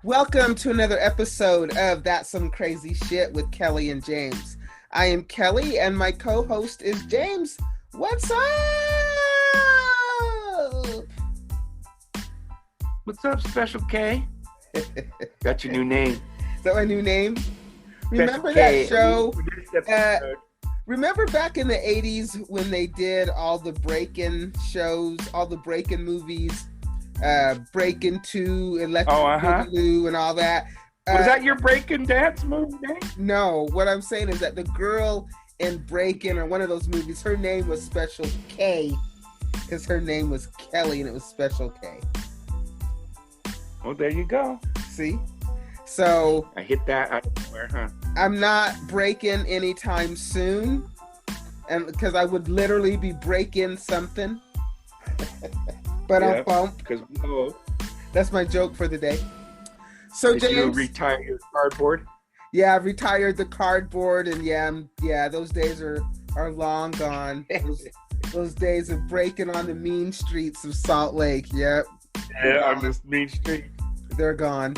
Welcome to another episode of That's Some Crazy Shit with Kelly and James. I am Kelly and my co-host is James. What's up? What's up, Special K? Got your new name. Is that my new name? Remember K. that show? Remember back in the 80s when they did all the break-in shows, all the break-in movies, Breakin' 2, Electric Boogaloo, and all that? Was that your break-in dance movie name? No, what I'm saying is that the girl in Breakin' or one of those movies, her name was Special K because her name was Kelly and it was Special K. Well, there you go. See? So I hit that out of nowhere, huh? I'm not breaking anytime soon, and because I would literally be breaking something. But yeah, I'll bump. Because we know. That's my joke for the day. So Did James, you retire your cardboard? Yeah, I've retired the cardboard, and yeah, those days are long gone. Those days of breaking on the mean streets of Salt Lake. Yep. Yeah, on this mean street. They're gone.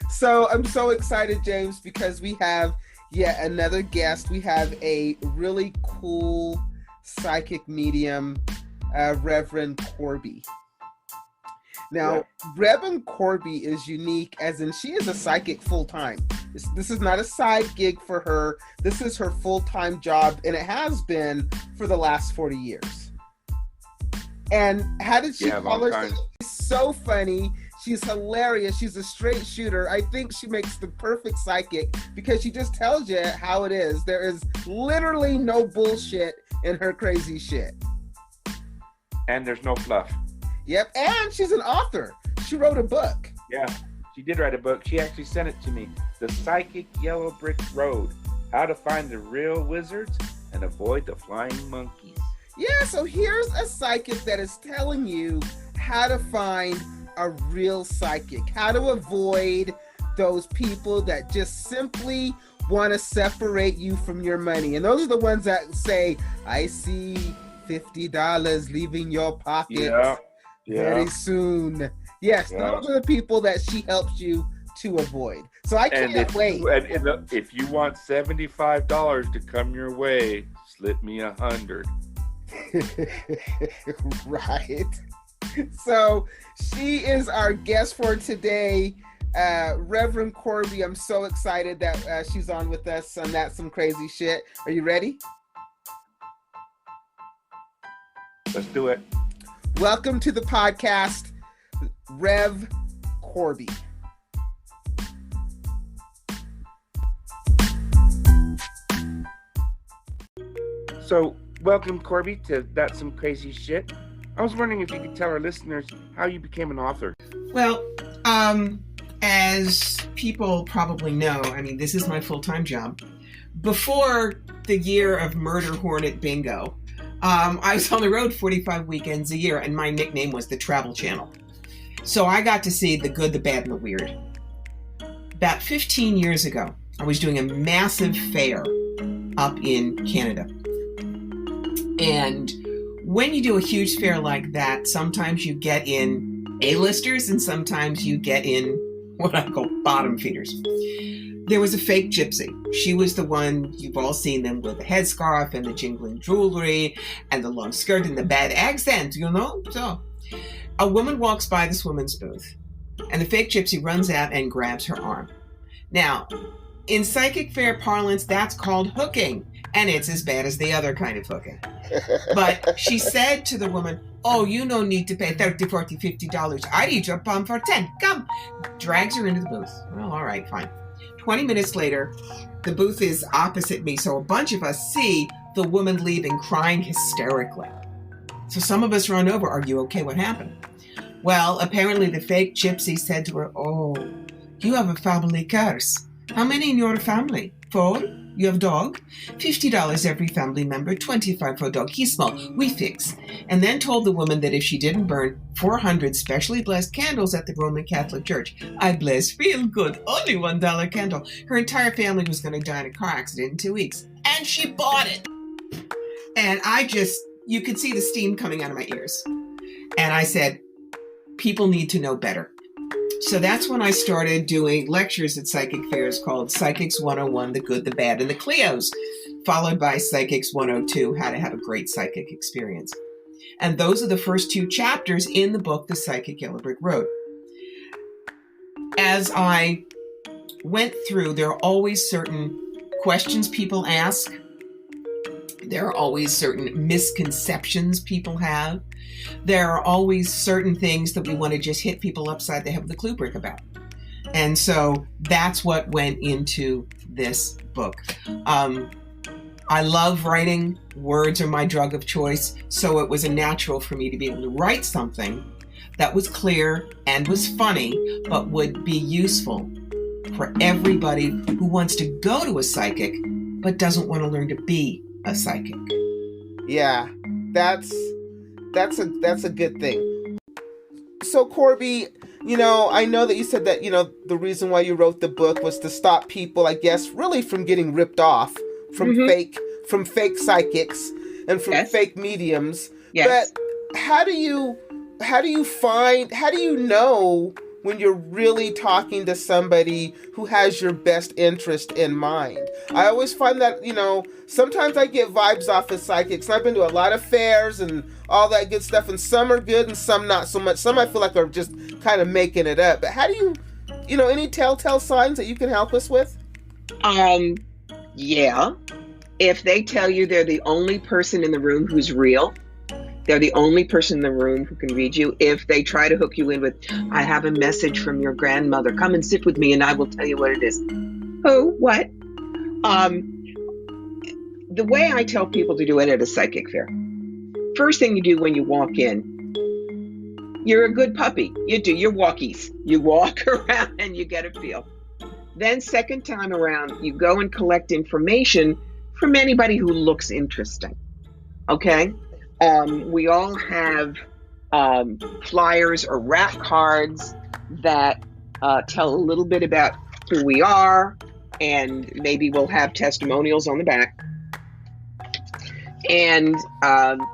So I'm so excited, James, because we have yet another guest. We have a really cool psychic medium, Reverend Corbie. Now, Reverend Corbie is unique, as in she is a psychic full-time. This is not a side gig for her. This is her full-time job, and it has been for the last 40 years. And how did she call herself? She's so funny. She's hilarious. She's a straight shooter. I think she makes the perfect psychic because she just tells you how it is. There is literally no bullshit in her crazy shit. And there's no fluff. Yep, and she's an author. She wrote a book. Yeah, she did write a book. She actually sent it to me. The Psychic Yellow Brick Road. How to Find the Real Wizards and Avoid the Flying Monkeys. Yeah, so here's a psychic that is telling you how to find a real psychic, how to avoid those people that just simply want to separate you from your money. And those are the ones that say, I see $50 leaving your pocket very soon. Yes, those are the people that she helps you to avoid. So I can't wait. If you want $75 to come your way, slip me 100. Right. So she is our guest for today, Reverend Corbie. I'm so excited that she's on with us on That's Some Crazy Shit. Are you ready? Let's do it. Welcome to the podcast, Rev Corbie. So, welcome, Corbie, to That's Some Crazy Shit. I was wondering if you could tell our listeners how you became an author. Well, as people probably know, I mean, this is my full-time job. Before the year of Murder Hornet Bingo, I was on the road 45 weekends a year, and my nickname was the Travel Channel. So I got to see the good, the bad, and the weird. About 15 years ago, I was doing a massive fair up in Canada. And when you do a huge fair like that, sometimes you get in A-listers and sometimes you get in what I call bottom feeders. There was a fake gypsy. She was the one, you've all seen them with the headscarf and the jingling jewelry and the long skirt and the bad accent, you know? So a woman walks by this woman's booth and the fake gypsy runs out and grabs her arm. Now, in psychic fair parlance, that's called hooking, and it's as bad as the other kind of hooking. But she said to the woman, oh, you no need to pay $30, $40, $50. I need your palm for 10. Come. Drags her into the booth. Well, all right, fine. 20 minutes later, the booth is opposite me, so a bunch of us see the woman leaving crying hysterically. So some of us run over. Are you okay? What happened? Well, apparently the fake gypsy said to her, oh, you have a family curse. How many in your family? 4? You have dog? $50 every family member, $25 for dog. He's small. We fix. And then told the woman that if she didn't burn 400 specially blessed candles at the Roman Catholic Church, I bless real good, only $1 candle, her entire family was going to die in a car accident in 2 weeks. And she bought it. And you could see the steam coming out of my ears. And I said, people need to know better. So that's when I started doing lectures at psychic fairs called Psychics 101, The Good, the Bad, and the Cleos, followed by Psychics 102, How to Have a Great Psychic Experience. And those are the first 2 chapters in the book, The Psychic Yellow Brick Road. As I went through, there are always certain questions people ask. There are always certain misconceptions people have. There are always certain things that we want to just hit people upside the head with a clue brick about. And so that's what went into this book. I love writing. Words are my drug of choice. So it was a natural for me to be able to write something that was clear and was funny, but would be useful for everybody who wants to go to a psychic, but doesn't want to learn to be a psychic. Yeah, that's a good thing. So Corbie, I know that you said that, the reason why you wrote the book was to stop people, I guess, really from getting ripped off from fake psychics and from fake mediums. Yes. But how do you know when you're really talking to somebody who has your best interest in mind? I always find that, sometimes I get vibes off of psychics, and I've been to a lot of fairs and all that good stuff, and some are good and some not so much. Some I feel like are just kind of making it up. But how do you, any telltale signs that you can help us with? Yeah. If they tell you they're the only person in the room who's real, they're the only person in the room who can read you. If they try to hook you in with, I have a message from your grandmother, come and sit with me and I will tell you what it is. Who? What? The way I tell people to do it at a psychic fair, first thing you do when you walk in, you're a good puppy. You do your walkies. You walk around and you get a feel. Then second time around, you go and collect information from anybody who looks interesting. Okay? We all have flyers or rack cards that tell a little bit about who we are, and maybe we'll have testimonials on the back. And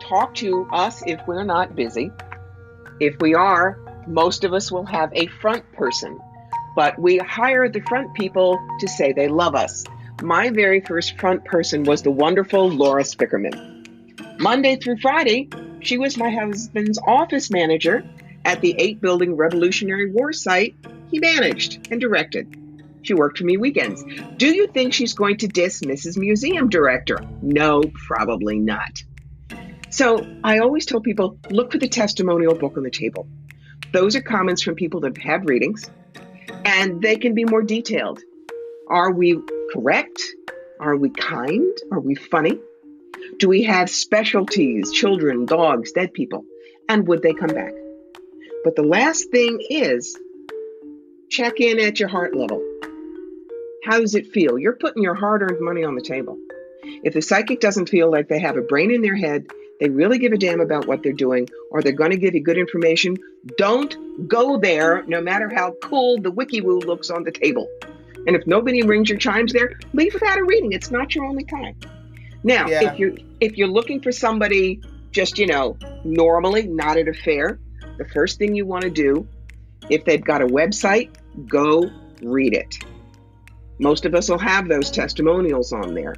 talk to us if we're not busy. If we are, most of us will have a front person, but we hire the front people to say they love us. My very first front person was the wonderful Laura Spickerman. Monday through Friday, she was my husband's office manager at the 8-building Revolutionary War site he managed and directed. She worked for me weekends. Do you think she's going to diss Mrs. Museum Director? No, probably not. So I always tell people, look for the testimonial book on the table. Those are comments from people that have had readings, and they can be more detailed. Are we correct? Are we kind? Are we funny? Do we have specialties, children, dogs, dead people? And would they come back? But the last thing is, check in at your heart level. How does it feel? You're putting your hard-earned money on the table. If the psychic doesn't feel like they have a brain in their head, they really give a damn about what they're doing, or they're going to give you good information, don't go there, no matter how cool the wiki-woo looks on the table. And if nobody rings your chimes there, leave without a reading. It's not your only time. Now, if you're looking for somebody just, normally, not at a fair, the first thing you want to do, if they've got a website, go read it. Most of us will have those testimonials on there.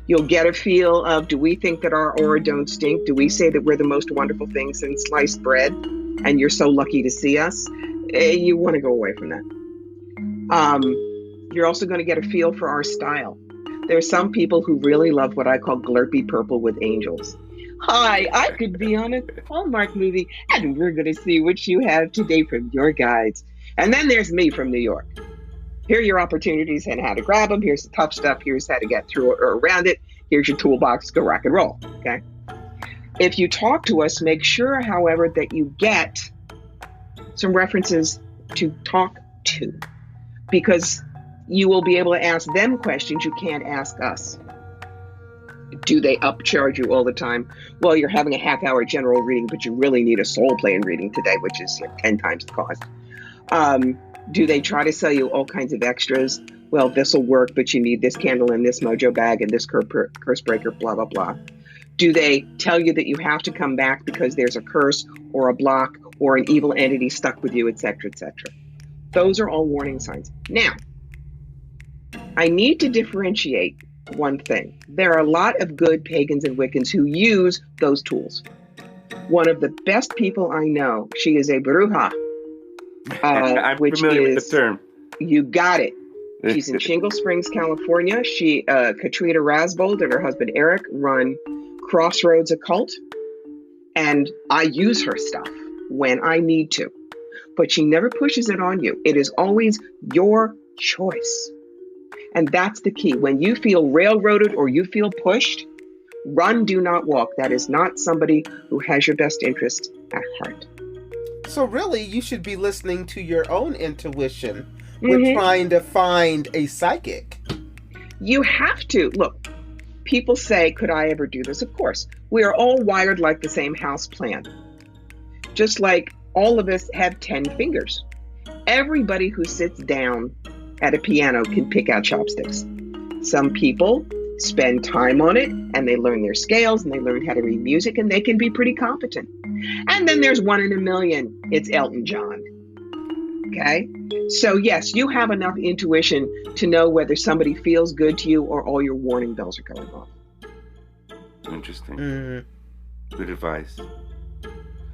You'll get a feel of, do we think that our aura don't stink? Do we say that we're the most wonderful thing since sliced bread and you're so lucky to see us? You want to go away from that. You're also going to get a feel for our style. There are some people who really love what I call glurpy purple with angels. Hi, I could be on a Hallmark movie, and we're going to see what you have today from your guides. And then there's me from New York. Here are your opportunities and how to grab them. Here's the tough stuff. Here's how to get through or around it. Here's your toolbox. Go rock and roll. Okay. If you talk to us, make sure, however, that you get some references to talk to, because you will be able to ask them questions you can't ask us. Do they upcharge you all the time? Well, you're having a half-hour general reading, but you really need a soul plane reading today, which is 10 times the cost. Do they try to sell you all kinds of extras? Well, this will work, but you need this candle and this mojo bag and this curse breaker, blah, blah, blah. Do they tell you that you have to come back because there's a curse or a block or an evil entity stuck with you, etc., etc.? Those are all warning signs. Now, I need to differentiate one thing. There are a lot of good pagans and Wiccans who use those tools. One of the best people I know, she is a bruja, I'm which familiar is, with the term. you got it. She's in Shingle Springs, California. Katrina Rasbold and her husband Eric run Crossroads Occult, and I use her stuff when I need to, but she never pushes it on you. It is always your choice. And that's the key. When you feel railroaded or you feel pushed, run, do not walk. That is not somebody who has your best interest at heart. So really, you should be listening to your own intuition when trying to find a psychic. You have to. Look, people say, could I ever do this? Of course. We are all wired like the same house plan. Just like all of us have 10 fingers. Everybody who sits down at a piano can pick out chopsticks. Some people spend time on it and they learn their scales and they learn how to read music and they can be pretty competent. And then there's one in a million. It's Elton John. Okay? So yes, you have enough intuition to know whether somebody feels good to you or all your warning bells are going off. Interesting. Good advice.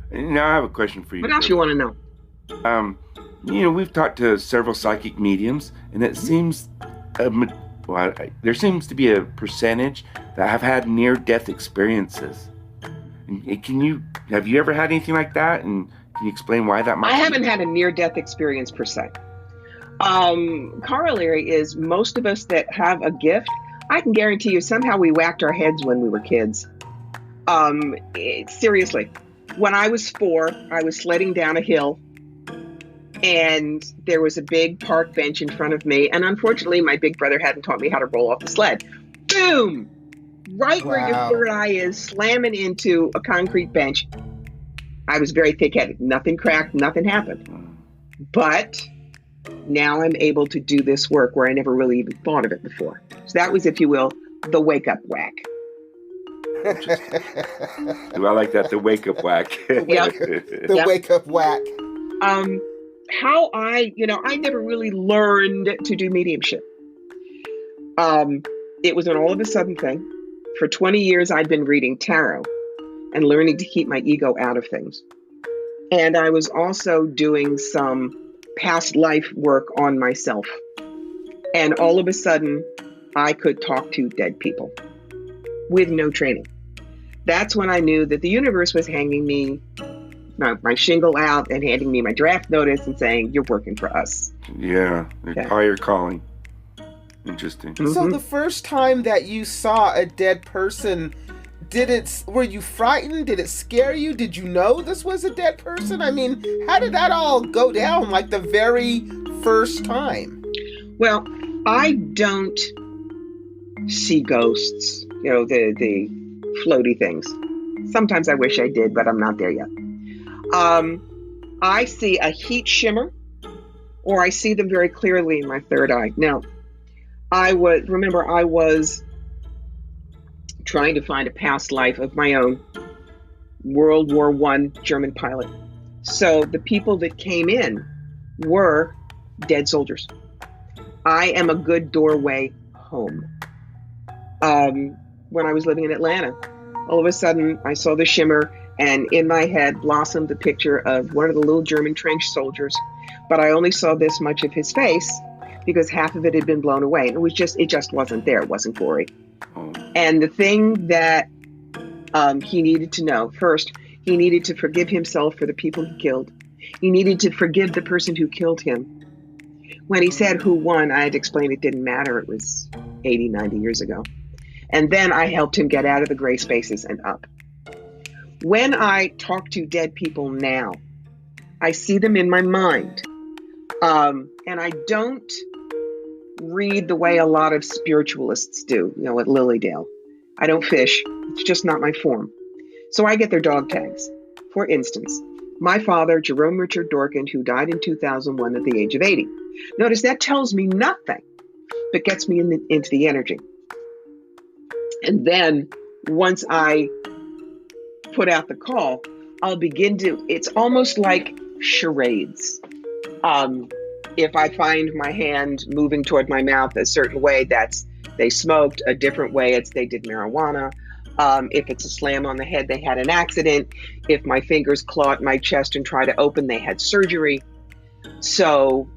And now I have a question for you. What else you want to know? We've talked to several psychic mediums, and it seems there seems to be a percentage that have had near-death experiences. Have you ever had anything like that? And can you explain why that might be? I haven't had a near-death experience per se. Corollary is most of us that have a gift, I can guarantee you somehow we whacked our heads when we were kids. Seriously, when I was 4, I was sledding down a hill and there was a big park bench in front of me. And unfortunately, my big brother hadn't taught me how to roll off the sled. Boom! Right where your third eye is, slamming into a concrete bench. I was very thick-headed. Nothing cracked, nothing happened. But now I'm able to do this work where I never really even thought of it before. So that was, if you will, the wake-up whack. I like that, the wake-up whack. The wake-up whack. How I never really learned to do mediumship. It was an all of a sudden thing. For 20 years, I'd been reading tarot and learning to keep my ego out of things. And I was also doing some past life work on myself. And all of a sudden, I could talk to dead people with no training. That's when I knew that the universe was hanging me my shingle out and handing me my draft notice and saying, you're working for us. Yeah, higher calling. Interesting. So the first time that you saw a dead person, were you frightened? Did it scare you? Did you know this was a dead person? I mean, how did that all go down, like the very first time? Well, I don't see ghosts, the floaty things. Sometimes I wish I did, but I'm not there yet. I see a heat shimmer, or I see them very clearly in my third eye. Now, I was trying to find a past life of my own, World War I German pilot. So the people that came in were dead soldiers. I am a good doorway home. When I was living in Atlanta, all of a sudden I saw the shimmer, and in my head blossomed the picture of one of the little German trench soldiers. But I only saw this much of his face because half of it had been blown away. And it just wasn't there. It wasn't gory. And the thing that he needed to know, first, he needed to forgive himself for the people he killed. He needed to forgive the person who killed him. When he said who won, I had to explain it didn't matter. It was 80, 90 years ago. And then I helped him get out of the gray spaces and up. When I talk to dead people now, I see them in my mind. And I don't read the way a lot of spiritualists do, at Lilydale. I don't fish. It's just not my form. So I get their dog tags. For instance, my father, Jerome Richard Dorkin, who died in 2001 at the age of 80. Notice that tells me nothing, but gets me into the energy. And then once I put out the call, I'll begin to, it's almost like charades. If I find my hand moving toward my mouth a certain way, that's they smoked. A different way, it's they did marijuana. If it's a slam on the head, they had an accident. If my fingers claw at my chest and try to open, they had surgery. So,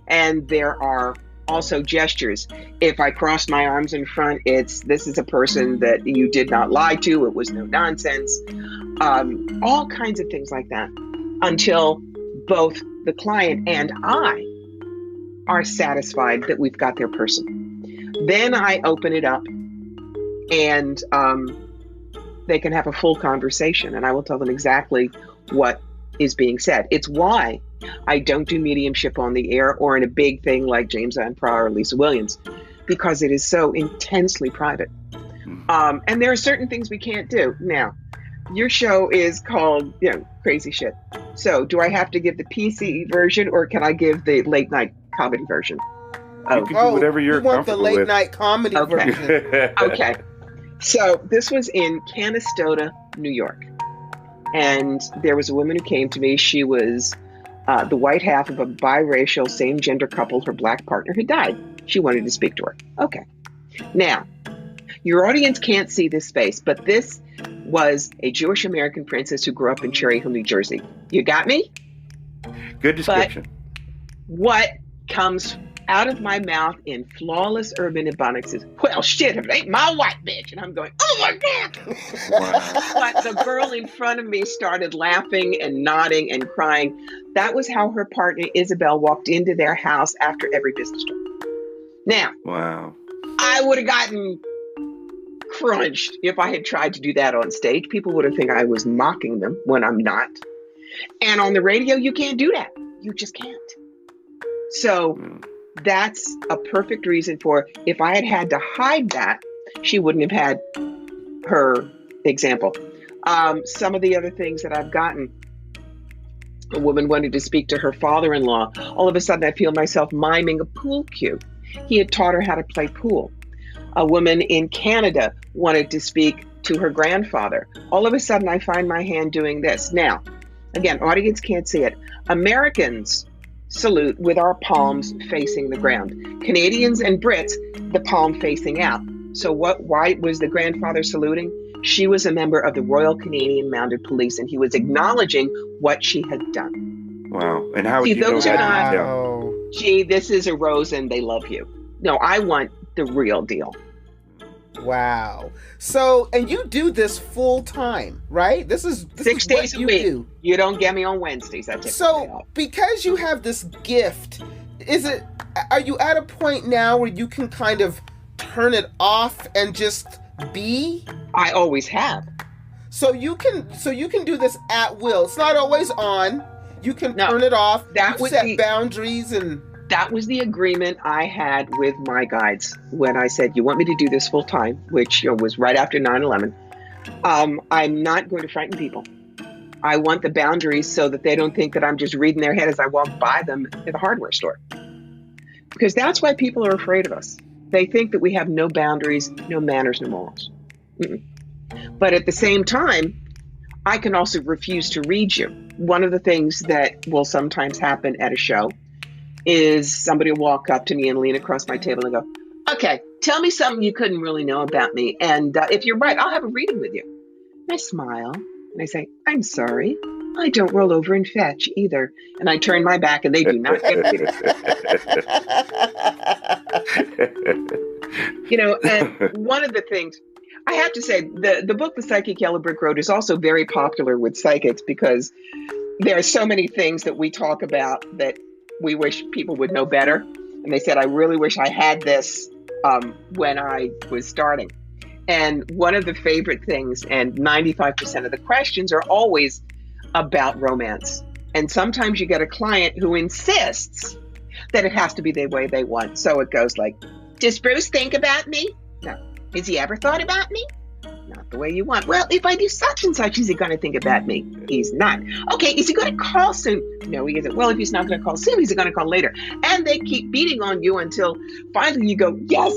and there are also gestures. If I cross my arms in front, this is a person that you did not lie to. It was no nonsense. All kinds of things like that, until both the client and I are satisfied that we've got their person. Then I open it up, and they can have a full conversation, and I will tell them exactly what is being said. It's why I don't do mediumship on the air or in a big thing like James Van Praagh or Lisa Williams, because it is so intensely private. And there are certain things we can't do. Now, your show is called, Crazy Shit. So do I have to give the PC version, or can I give the late night comedy version? You can do whatever you're comfortable with. We want the late night comedy version. Okay. So this was in Canastota, New York. And there was a woman who came to me. She was the white half of a biracial same-gender couple. Her black partner had died. She wanted to speak to her. Okay. Now, your audience can't see this face, but this was a Jewish American princess who grew up in Cherry Hill, New Jersey. You got me? Good description. But what comes out of my mouth in flawless urban ebonics is, well, shit, if it ain't my white bitch. And I'm going, oh my God. Wow. But the girl in front of me started laughing and nodding and crying. That was how her partner, Isabel, walked into their house after every business trip. Now, Wow. I would have gotten crunched if I had tried to do that on stage. People would have think I was mocking them when I'm not. And on the radio, you can't do that. You just can't. So that's a perfect reason for, if I had had to hide that, she wouldn't have had her example. Some of the other things that I've gotten, a woman wanted to speak to her father-in-law. All of a sudden, I feel myself miming a pool cue. He had taught her how to play pool. A woman in Canada wanted to speak to her grandfather. All of a sudden, I find my hand doing this. Now, again, audience can't see it. Americans salute with our palms facing the ground. Canadians and Brits, the palm facing out. So why was the grandfather saluting? She was a member of the Royal Canadian Mounted Police, and he was acknowledging what she had done. Wow. And how would See, you know those are that not- detail? Gee, this is a rose and they love you. No, I want the real deal. Wow. So, and you do this full time, right? This is 6 days a you week. do. You don't get me on Wednesdays. I take the day So, off. because you have this gift, are you at a point now where you can kind of turn it off and just be? I always have. So you can do this at will. It's not always on. You can No, turn it off. that You would set be- boundaries and That was the agreement I had with my guides when I said, you want me to do this full time, which was right after 9/11. I'm not going to frighten people. I want the boundaries so that they don't think that I'm just reading their head as I walk by them at the hardware store. Because that's why people are afraid of us. They think that we have no boundaries, no manners, no morals. Mm-mm. But at the same time, I can also refuse to read you. One of the things that will sometimes happen at a show is somebody will walk up to me and lean across my table and go, okay, tell me something you couldn't really know about me. And if you're right, I'll have a reading with you. And I smile and I say, I'm sorry. I don't roll over and fetch either. And I turn my back and they do not get it. And one of the things I have to say, the book The Psychic Yellow Brick Road is also very popular with psychics because there are so many things that we talk about that we wish people would know better. And they said, I really wish I had this when I was starting. And one of the favorite things, and 95% of the questions are always about romance. And sometimes you get a client who insists that it has to be the way they want. So it goes like, does Bruce think about me? No. Has he ever thought about me? Not the way you want. Well, if I do such and such, is he going to think about me? He's not. Okay, is he going to call soon? No, he isn't. Well, if he's not going to call soon, he's going to call later. And they keep beating on you until finally you go, yes,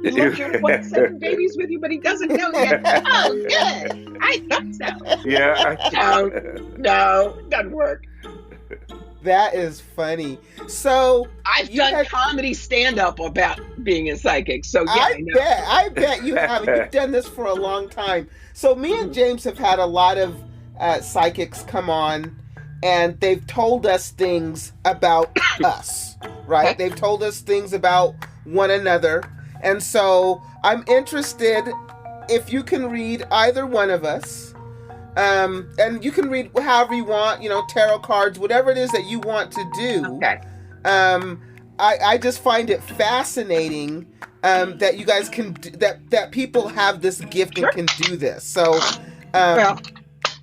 he loves you and wants 7 babies with you, but he doesn't know yet. Oh, good. I thought so. Yeah. No, doesn't work. That is funny. So I've done comedy stand-up about being a psychic. So yeah, I bet you have. You've done this for a long time. So me and James have had a lot of psychics come on, and they've told us things about us, right? Okay. They've told us things about one another. And so I'm interested if you can read either one of us. And you can read however you want, tarot cards, whatever it is that you want to do. Okay. I just find it fascinating that you guys can that people have this gift and can do this. So, well,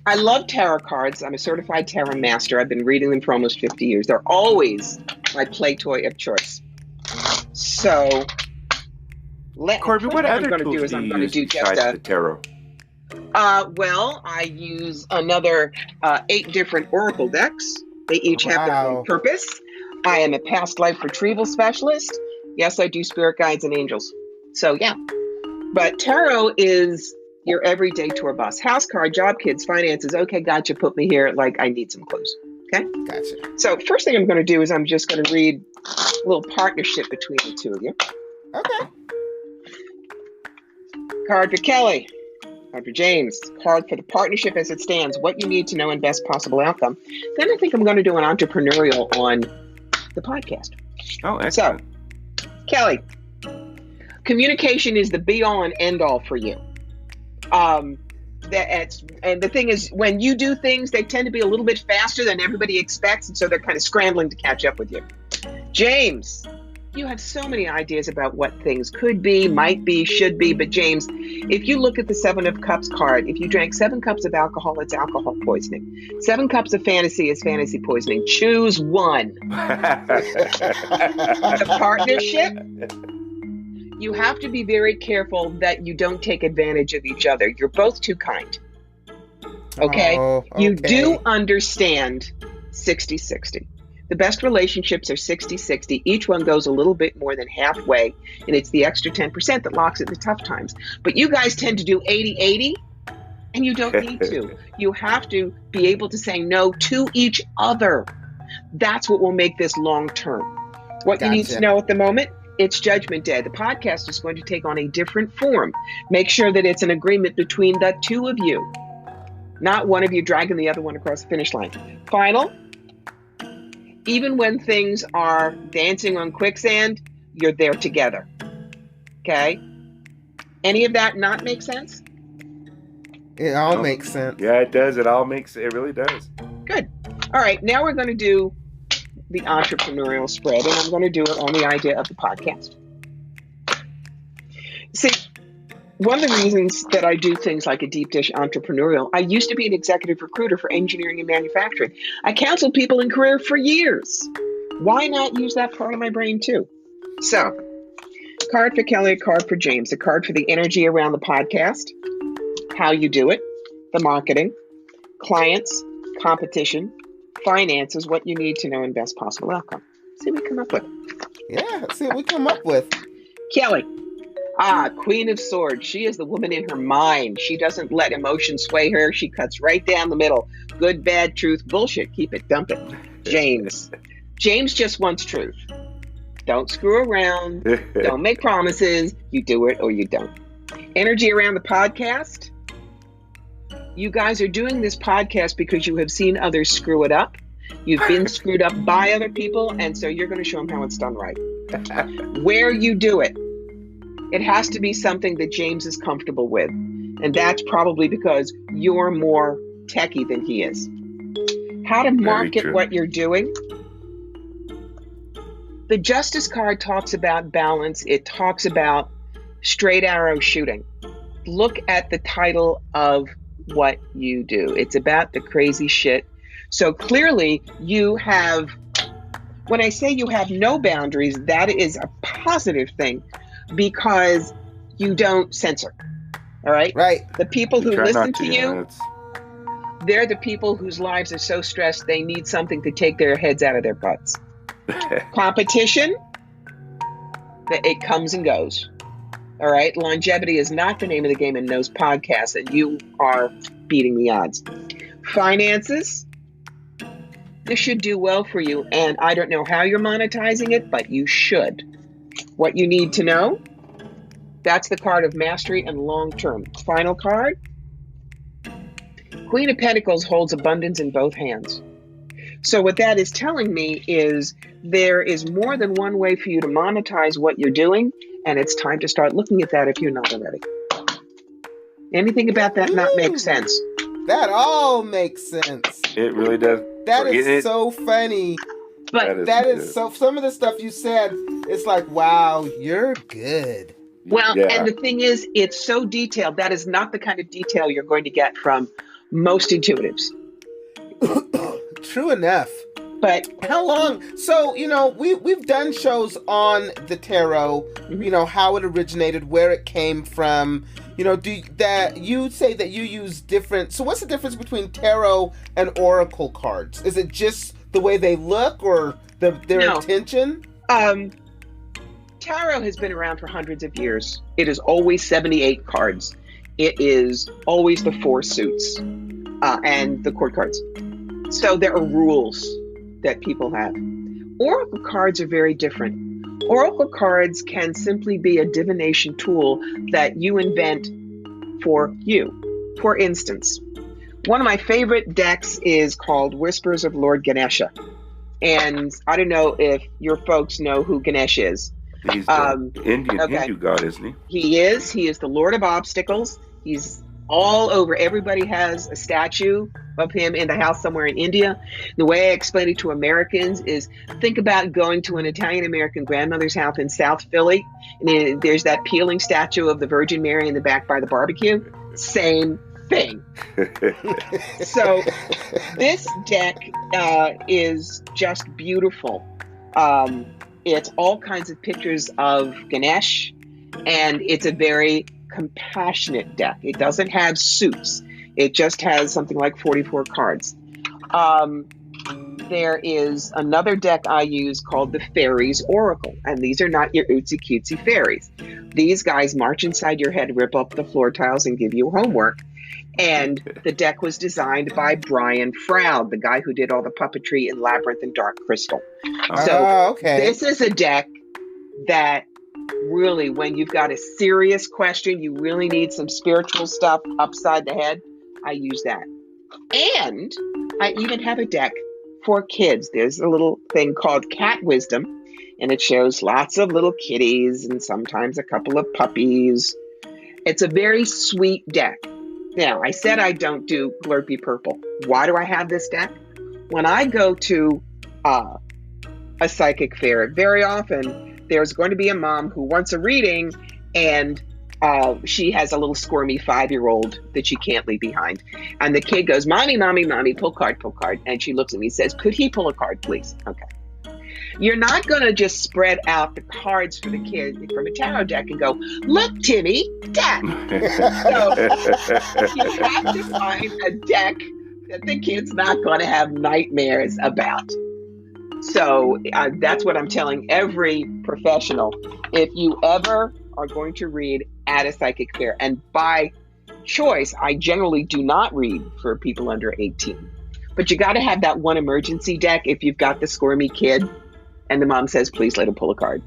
I love tarot cards. I'm a certified tarot master. I've been reading them for almost 50 years. They're always my play toy of choice. So, Corbie, what other I'm going to do is I'm going to do just the tarot? Well, I use another 8 different oracle decks. They each have their own purpose. I am a past life retrieval specialist. Yes, I do spirit guides and angels. So, yeah. But tarot is your everyday tour bus. House card, job, kids, finances. Okay, gotcha. Put me here. Like, I need some clues. Okay? Gotcha. So, first thing I'm going to do is I'm just going to read a little partnership between the two of you. Okay. Card for Kelly. Card for James. Card for the partnership as it stands. What you need to know and best possible outcome. Then I think I'm going to do an entrepreneurial on the podcast. Oh, excellent. So, Kelly, communication is the be-all and end-all for you. And the thing is, when you do things, they tend to be a little bit faster than everybody expects, and so they're kind of scrambling to catch up with you. James, you have so many ideas about what things could be, might be, should be, but James, if you look at the 7 of Cups card, if you drank 7 cups of alcohol, it's alcohol poisoning. 7 cups of fantasy is fantasy poisoning. Choose one. The partnership, you have to be very careful that you don't take advantage of each other. You're both too kind. Okay? Oh, okay. You do understand 60-60. The best relationships are 60-60. Each one goes a little bit more than halfway, and it's the extra 10% that locks it in the tough times. But you guys tend to do 80-80, and you don't need to. You have to be able to say no to each other. That's what will make this long term. What you need to know at the moment, it's Judgment Day. The podcast is going to take on a different form. Make sure that it's an agreement between the two of you, not one of you dragging the other one across the finish line. Final. Even when things are dancing on quicksand, you're there together. Okay? Any of that not make sense? It all makes sense. Yeah, it does. It really does. Good. All right, now we're going to do the entrepreneurial spread, and I'm going to do it on the idea of the podcast. See, one of the reasons that I do things like a deep dish entrepreneurial, I used to be an executive recruiter for engineering and manufacturing. I counseled people in career for years. Why not use that part of my brain too? So, card for Kelly, a card for James, a card for the energy around the podcast, how you do it, the marketing, clients, competition, finances, what you need to know and best possible outcome. See what we come up with. Yeah, let's see what we come up with. Kelly. Queen of Swords. She is the woman in her mind. She doesn't let emotion sway her. She cuts right down the middle. Good, bad, truth, bullshit. Keep it, dump it. James. James just wants truth. Don't screw around. Don't make promises. You do it or you don't. Energy around the podcast. You guys are doing this podcast because you have seen others screw it up. You've been screwed up by other people, and so you're going to show them how it's done right. Where you do it. It has to be something that James is comfortable with. And that's probably because you're more techie than he is. How to market what you're doing. The Justice card talks about balance. It talks about straight arrow shooting. Look at the title of what you do. It's about the crazy shit. So clearly you have, when I say you have no boundaries, that is a positive thing. Because you don't censor. All right? Right. The people who listen to you, they're the people whose lives are so stressed they need something to take their heads out of their butts. Competition, it comes and goes. All right? Longevity is not the name of the game in those podcasts, and you are beating the odds. Finances, this should do well for you, and I don't know how you're monetizing it, but you should. What you need to know, that's the card of mastery and long-term. Final card, Queen of Pentacles holds abundance in both hands. So what that is telling me is there is more than one way for you to monetize what you're doing, and it's time to start looking at that if you're not already. Anything about that not make sense? That all makes sense. It really does. That is so funny. But that is so. Some of the stuff you said, it's like, wow, you're good. Well, and the thing is, it's so detailed. That is not the kind of detail you're going to get from most intuitives. True enough. But how long? So, we've done shows on the tarot, how it originated, where it came from. You say that you use different. So what's the difference between tarot and oracle cards? Is it just the way they look or their intention? Tarot has been around for hundreds of years. It is always 78 cards. It is always the 4 suits and the court cards. So there are rules that people have. Oracle cards are very different. Oracle cards can simply be a divination tool that you invent for you. For instance, one of my favorite decks is called Whispers of Lord Ganesha. And I don't know if your folks know who Ganesh is. He's the Hindu god, isn't he? He is. He is the Lord of Obstacles. He's all over. Everybody has a statue of him in the house somewhere in India. The way I explain it to Americans is think about going to an Italian-American grandmother's house in South Philly. And there's that peeling statue of the Virgin Mary in the back by the barbecue. Same thing. So this deck is just beautiful. It's all kinds of pictures of Ganesh, and it's a very compassionate deck. It doesn't have suits. It just has something like 44 cards. There is another deck I use called the Fairies Oracle, and these are not your ootsy cutesy fairies. These guys march inside your head, rip up the floor tiles, and give you homework. And the deck was designed by Brian Froud, the guy who did all the puppetry in Labyrinth and Dark Crystal. So this is a deck that really, when you've got a serious question, you really need some spiritual stuff upside the head, I use that. And I even have a deck for kids. There's a little thing called Cat Wisdom, and it shows lots of little kitties and sometimes a couple of puppies. It's a very sweet deck. Now, I said I don't do Glurpy Purple. Why do I have this deck? When I go to a psychic fair, very often there's going to be a mom who wants a reading, and she has a little squirmy 5-year-old that she can't leave behind. And the kid goes, Mommy, Mommy, Mommy, pull card, pull card. And she looks at me and says, could he pull a card, please? Okay. You're not going to just spread out the cards for the kid from a tarot deck and go, look, Timmy, deck. So you have to find a deck that the kid's not going to have nightmares about. So that's what I'm telling every professional. If you ever are going to read at a psychic fair, and by choice, I generally do not read for people under 18. But you got to have that one emergency deck if you've got the squirmy kid and the mom says, please let him pull a card.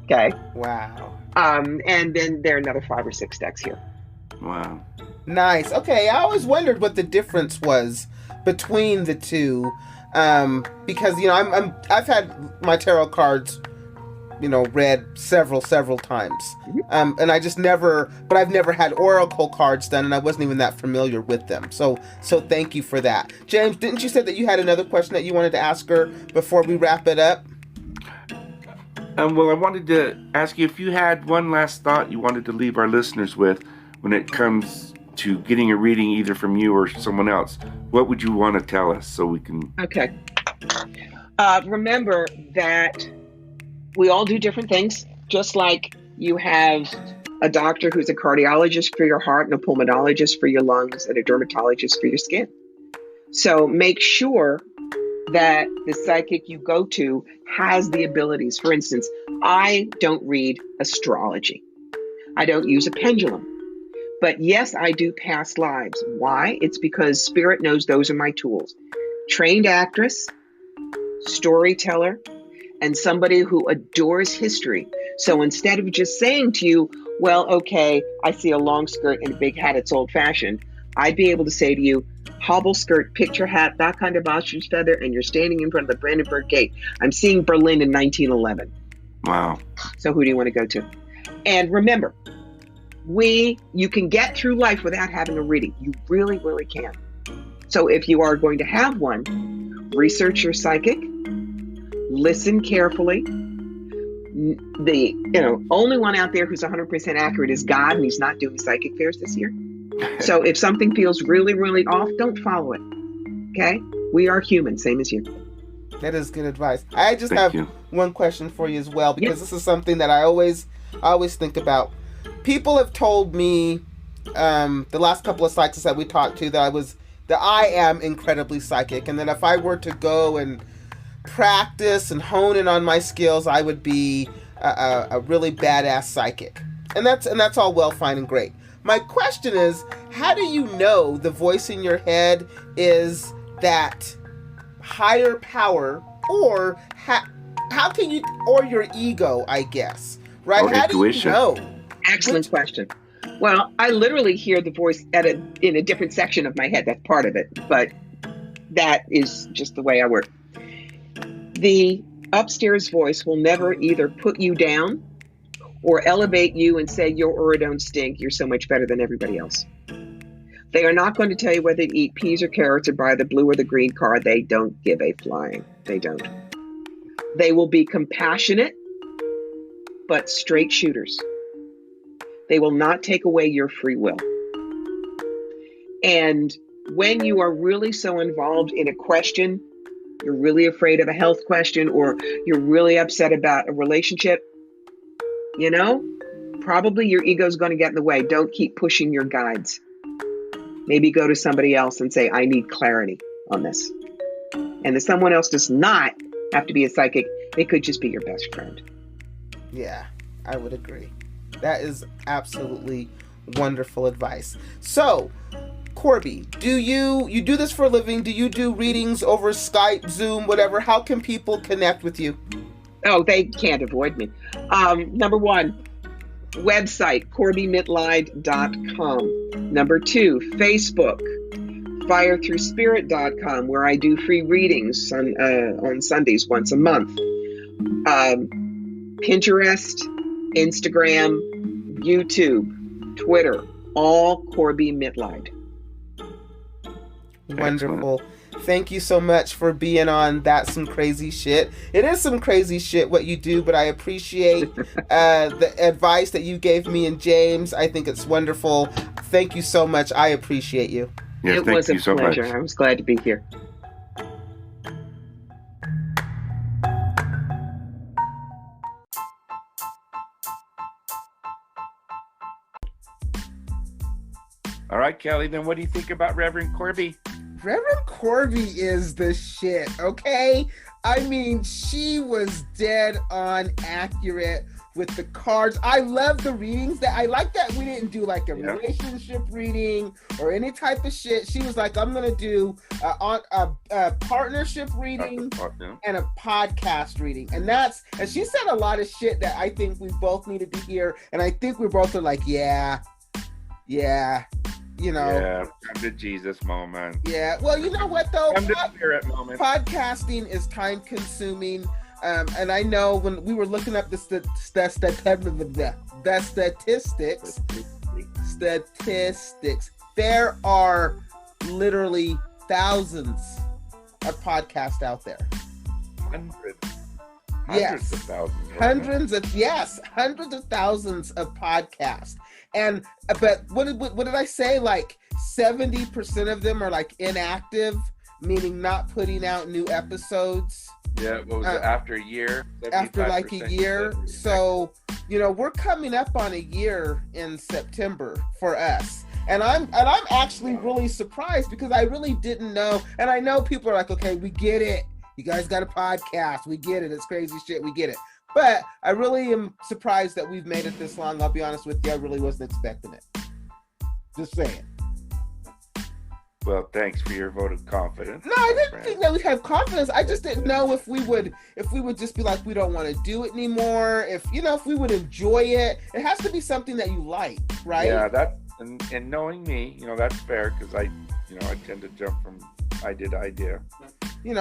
Okay? Wow. And then there are another 5 or 6 decks here. Wow. Nice. Okay, I always wondered what the difference was between the two. Because, I've had my tarot cards, read several times. Mm-hmm. And I've never had oracle cards done, and I wasn't even that familiar with them. So thank you for that. James, didn't you say that you had another question that you wanted to ask her before we wrap it up? Well, I wanted to ask you if you had one last thought you wanted to leave our listeners with when it comes to getting a reading either from you or someone else. What would you want to tell us so we can... Okay. Remember that we all do different things, just like you have a doctor who's a cardiologist for your heart and a pulmonologist for your lungs and a dermatologist for your skin. So make sure that the psychic you go to has the abilities. For instance, I don't read astrology. I don't use a pendulum. But yes, I do past lives. Why? It's because Spirit knows those are my tools. Trained actress, storyteller, and somebody who adores history. So instead of just saying to you, well, okay, I see a long skirt and a big hat, it's old fashioned, I'd be able to say to you, hobble skirt, picture hat, that kind of ostrich feather, and you're standing in front of the Brandenburg Gate. I'm seeing Berlin in 1911. Wow. So who do you want to go to? And remember, you can get through life without having a reading. You really, really can. So if you are going to have one, research your psychic, listen carefully. The only one out there who's 100% accurate is God, and he's not doing psychic fairs this year. So if something feels really, really off, don't follow it. Okay? We are human, same as you. That is good advice. I just Thank have you. one question for you as well, because this is something that I always think about. People have told me the last couple of psychics that we talked to that I am incredibly psychic, and that if I were to go and practice and hone in on my skills, I would be a really badass psychic. And that's all well, fine, and great. My question is, how do you know the voice in your head is that higher power, or how can you, or your ego, I guess, right? Or how intuition. do you know? Excellent question. Well, I literally hear the voice in a different section of my head. That's part of it, but that is just the way I work. The upstairs voice will never either put you down or elevate you and say your aura don't stink, you're so much better than everybody else. They are not going to tell you whether to eat peas or carrots or buy the blue or the green car. They don't give a flying. They don't. They will be compassionate, but straight shooters. They will not take away your free will. And when you are really so involved in a question, you're really afraid of a health question, or you're really upset about a relationship, probably your ego's going to get in the way. Don't keep pushing your guides. Maybe go to somebody else and say, I need clarity on this. And if someone else does not have to be a psychic, they could just be your best friend. Yeah, I would agree. That is absolutely wonderful advice. So, Corbie, do you do this for a living? Do you do readings over Skype, Zoom, whatever? How can people connect with you? Oh, they can't avoid me. Number one, website, CorbieMitleid.com. Number two, Facebook, FireThroughSpirit.com, where I do free readings on Sundays once a month. Pinterest, Instagram, YouTube, Twitter, all Corbie Mitleid. Wonderful. Thank you so much for being on That's Some Crazy Shit. It is some crazy shit what you do, but I appreciate the advice that you gave me and James. I think it's wonderful. Thank you so much. I appreciate you. Yes, It thank was a you so pleasure. much. I was glad to be here. All right, Kelly, then what do you think about Reverend Corbie? Reverend Corbie is the shit, okay? I mean, she was dead on accurate with the cards. I love the readings. I like that we didn't do like a relationship reading or any type of shit. She was like, I'm going to do a partnership reading and a podcast reading. And she said a lot of shit that I think we both needed to hear. And I think we both are like, yeah. Yeah, come to Jesus moment. Yeah, well, you know what though? Come to spirit moment. Podcasting is time consuming. And I know when we were looking up the statistics, there are literally thousands of podcasts out there. Hundreds of thousands. Hundreds of thousands of podcasts. And but what did I say? Like 70% of them are like inactive, meaning not putting out new episodes. Yeah, what was it, after a year? After like a year. So, we're coming up on a year in September for us. And I'm actually really surprised because I really didn't know. And I know people are like, okay, we get it. You guys got a podcast. We get it. It's crazy shit. We get it. But I really am surprised that we've made it this long. I'll be honest with you. I really wasn't expecting it. Just saying. Well, thanks for your vote of confidence. No, I didn't think that we'd have confidence. I just didn't know if we would just be like, we don't want to do it anymore. If we would enjoy it. It has to be something that you like, right? Yeah, and knowing me, that's fair because I tend to jump from idea to idea.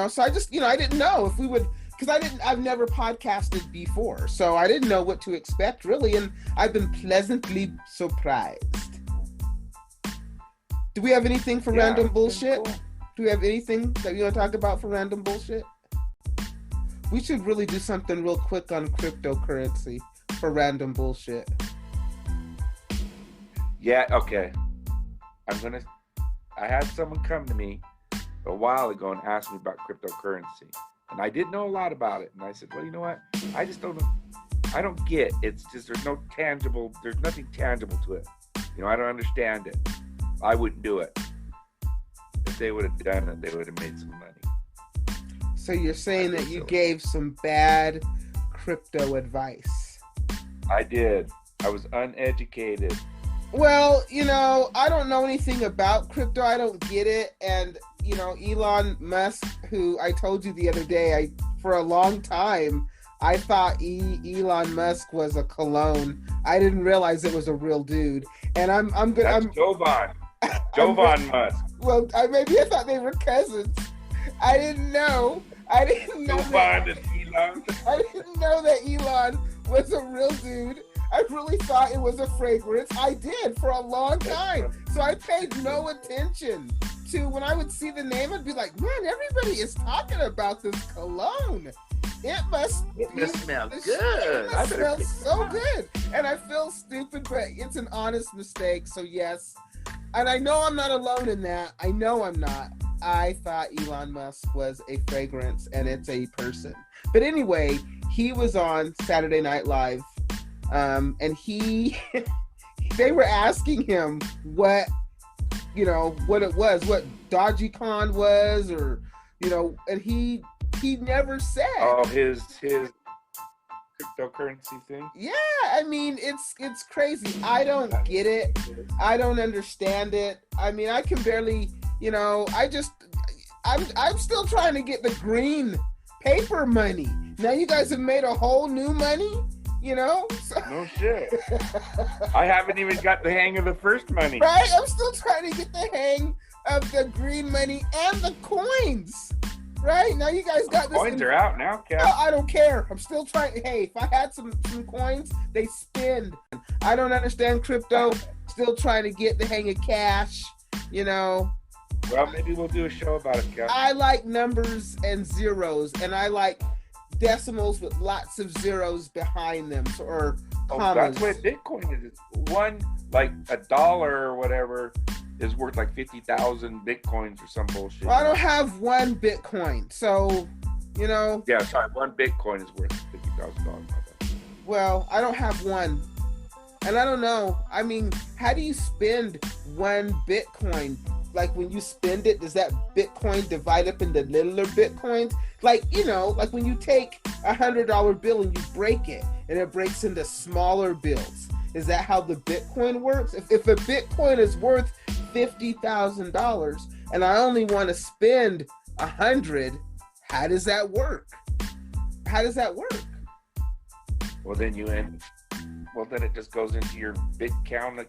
So I just, I didn't know if we would, because I've never podcasted before, so I didn't know what to expect really, and I've been pleasantly surprised. Do we have anything for random bullshit? Cool. Do we have anything that you want to talk about for random bullshit? We should really do something real quick on cryptocurrency for random bullshit. Yeah, okay. I had someone come to me a while ago and ask me about cryptocurrency. And I didn't know a lot about it. And I said, well, you know what? I just don't know. I don't get. It's just there's nothing tangible to it. I don't understand it. I wouldn't do it. If they would have done it, they would have made some money. So you're saying that you gave some bad crypto advice? I did. I was uneducated. Well, I don't know anything about crypto. I don't get it. And, Elon Musk, who I told you the other day, for a long time, I thought Elon Musk was a clone. I didn't realize it was a real dude. And That's Jovan Musk. Well, maybe I thought they were cousins. I didn't know. Jovan and Elon. I didn't know that Elon was a real dude. I really thought it was a fragrance. I did for a long time. So I paid no attention to when I would see the name. I'd be like, man, everybody is talking about this cologne. It must smell good. It must smell so good. And I feel stupid, but it's an honest mistake. So yes. And I know I'm not alone in that. I know I'm not. I thought Elon Musk was a fragrance and it's a person. But anyway, he was on Saturday Night Live. And they were asking him what it was, what Dogecoin was, or, and he never said. Oh, his cryptocurrency thing? Yeah, I mean, it's crazy. I don't get it. I don't understand it. I mean, I can barely, I'm still trying to get the green paper money. Now you guys have made a whole new money? So. No shit. I haven't even got the hang of the first money. Right? I'm still trying to get the hang of the green money and the coins. Right? Now you guys got this. Coins are out now, Cap. No, I don't care. I'm still trying. Hey, if I had some coins, they spend. I don't understand crypto. Still trying to get the hang of cash, Well, maybe we'll do a show about it, Cap. I like numbers and zeros, and I like decimals with lots of zeros behind them, or commas. That's what Bitcoin is. One, like $1 or whatever, is worth like 50,000 Bitcoins or some bullshit. Well, I don't have one Bitcoin, so Yeah, sorry, one Bitcoin is worth $50,000. Well, I don't have one, and I don't know. I mean, how do you spend one Bitcoin? Like when you spend it, does that Bitcoin divide up into littler Bitcoins? Like, like when you take $100 bill and you break it, and it breaks into smaller bills. Is that how the Bitcoin works? If a Bitcoin is worth $50,000 and I only want to spend 100, how does that work? Well, then it just goes into your Bitcoin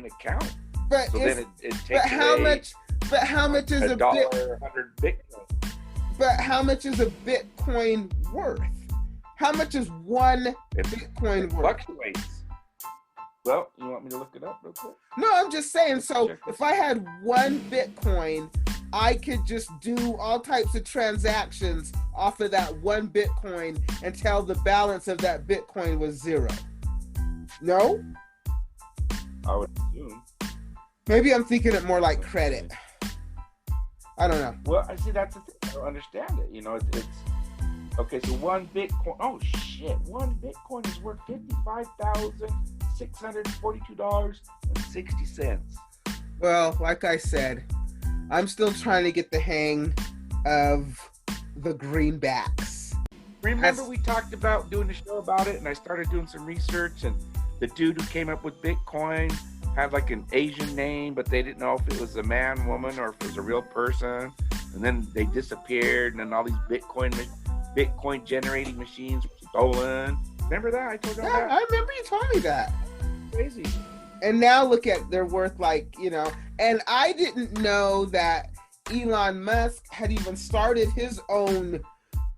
account. But so then it takes how much is a $100 Bitcoin? But how much is a Bitcoin worth? How much is one Bitcoin worth? Fluctuates. Well, you want me to look it up real quick? No, I'm just saying. So if I had one Bitcoin, I could just do all types of transactions off of that one Bitcoin until the balance of that Bitcoin was zero. No? I would assume. Maybe I'm thinking it more like credit. I don't know. Well, I see that's the thing. I don't understand it. It's okay. So one Bitcoin. Oh shit! One Bitcoin is worth $55,642.60. Well, like I said, I'm still trying to get the hang of the greenbacks. Remember we talked about doing a show about it, and I started doing some research, and the dude who came up with Bitcoin had like an Asian name, but they didn't know if it was a man, woman, or if it was a real person. And then they disappeared, and then all these Bitcoin generating machines were stolen. Remember that? I told you that. I remember you told me that. Crazy. And now look at, they're worth like, and I didn't know that Elon Musk had even started his own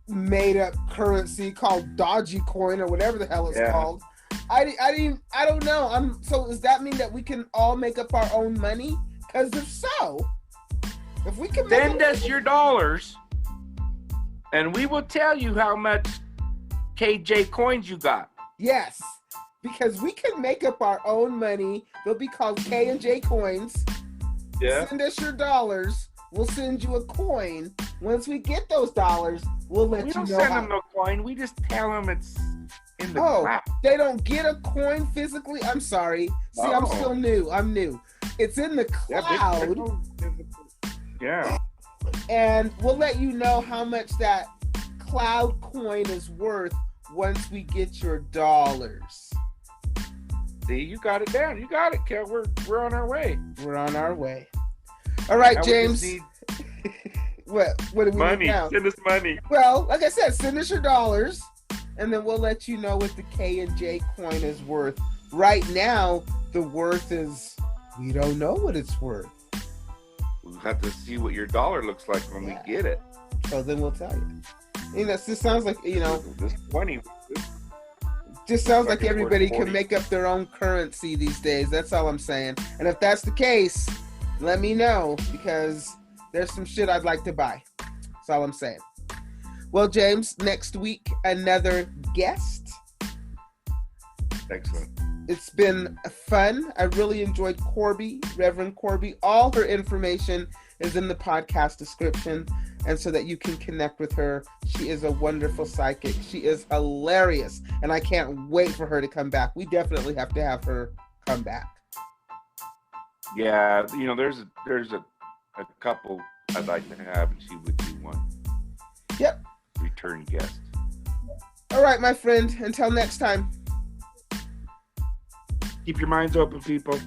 made up currency called Dodgy Coin or whatever the hell it's called. I don't know. So does that mean that we can all make up our own money? Because if so, if we can send us your dollars, and we will tell you how much KJ coins you got. Yes, because we can make up our own money. They'll be called K and J coins. Yeah. Send us your dollars. We'll send you a coin. Once we get those dollars, we'll let you know. We don't send them no coin. We just tell them it's in the cloud. They don't get a coin physically? I'm sorry. See, I'm still new. I'm new. It's in the cloud. Yeah. And we'll let you know how much that cloud coin is worth once we get your dollars. See, you got it down. You got it, Kel. We're on our way. We're on our way. All right, James. What do we money? Need now? Send us money. Well, like I said, send us your dollars, and then we'll let you know what the K and J coin is worth. Right now, the worth is, we don't know what it's worth. We'll have to see what your dollar looks like when we get it. So then we'll tell you. This sounds like, this 20. Just sounds like everybody can make up their own currency these days. That's all I'm saying. And if that's the case, let me know, because there's some shit I'd like to buy. That's all I'm saying. Well, James, next week, another guest. Excellent. It's been fun. I really enjoyed Corbie, Reverend Corbie. All her information is in the podcast description, and so that you can connect with her. She is a wonderful psychic. She is hilarious, and I can't wait for her to come back. We definitely have to have her come back. Yeah, there's a couple I'd like to have, and she would be one. Yep. Return guest. All right, my friend. Until next time. Keep your minds open, people.